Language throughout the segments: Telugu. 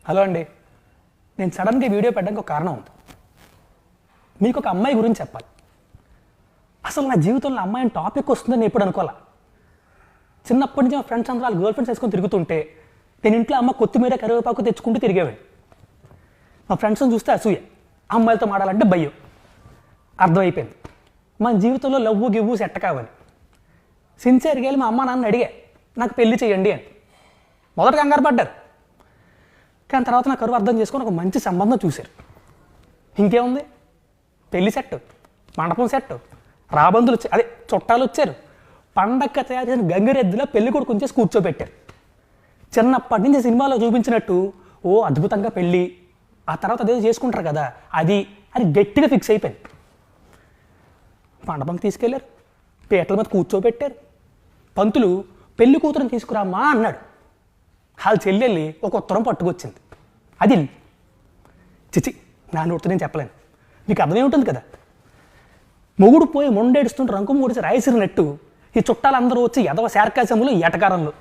హలో అండి, నేను సడన్గా వీడియో పెట్టడానికి ఒక కారణం ఉంది. మీకు ఒక అమ్మాయి గురించి చెప్పాలి. అసలు నా జీవితంలో అమ్మాయిని టాపిక్ వస్తుందని ఎప్పుడు అనుకోవాలా. చిన్నప్పటి నుంచి మా ఫ్రెండ్స్ అందరూ వాళ్ళు గర్ల్ ఫ్రెండ్స్ వేసుకొని తిరుగుతుంటే నేను ఇంట్లో అమ్మ కొత్తిమీర కరివేపాకు తెచ్చుకుంటూ తిరిగేవాడిని. మా ఫ్రెండ్స్ని చూస్తే అసూయ, అమ్మాయిలతో మాడాలంటే భయం. అర్థమైపోయింది మన జీవితంలో లవ్వు గివ్వు సెట్ కావాలి. సిన్సియర్గా వెళ్ళి మా అమ్మ నాన్న అడిగా నాకు పెళ్లి చేయండి అని. మొదట కంగారు పడ్డారు, కానీ తర్వాత నా కరువు అర్థం చేసుకొని ఒక మంచి సంబంధం చూశారు. ఇంకేముంది, పెళ్లి సెట్, మండపం సెట్, రాబందులు వచ్చారు, అదే చుట్టాలు వచ్చారు. పండగ తయారు చేసిన గంగిరెద్దులో పెళ్లి కొడుకు ఉంచేసి కూర్చోబెట్టారు. చిన్నప్పటి నుంచి సినిమాలో చూపించినట్టు ఓ అద్భుతంగా పెళ్ళి, ఆ తర్వాత అదేదో చేసుకుంటారు కదా అది గట్టిగా ఫిక్స్ అయిపోయింది. మండపంకి తీసుకెళ్ళారు, పీటల మీద కూర్చోబెట్టారు. పంతులు పెళ్లి కూతురుని తీసుకురామ్మా అన్నాడు. వాళ్ళ చెల్లెళ్ళి ఒక ఉత్తరం పట్టుకొచ్చింది. అది చిచి నా నోటితో నేను చెప్పలేను, మీకు అర్థమే ఉంటుంది కదా. మొగుడు పోయి మొండేడుస్తుంటే రంకు మూడిసి రాయసిరినట్టు ఈ చుట్టాలందరూ వచ్చి ఎదవ శార్కాశములు ఎటకారంలో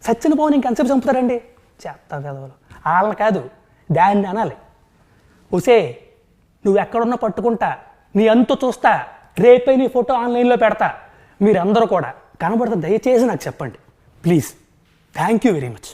సచ్చిన పవన్ ఇంకెంతసేపు చంపుతారండి. చేస్తా కదవలు వాళ్ళని కాదు దాన్ని అనాలి. ఒసే నువ్వు ఎక్కడున్నా పట్టుకుంటా, నీ అంతు చూస్తా, రేపే నీ ఫోటో ఆన్లైన్లో పెడతా. మీరందరూ కూడా కనబడితే దయచేసి నాకు చెప్పండి please. Thank you very much.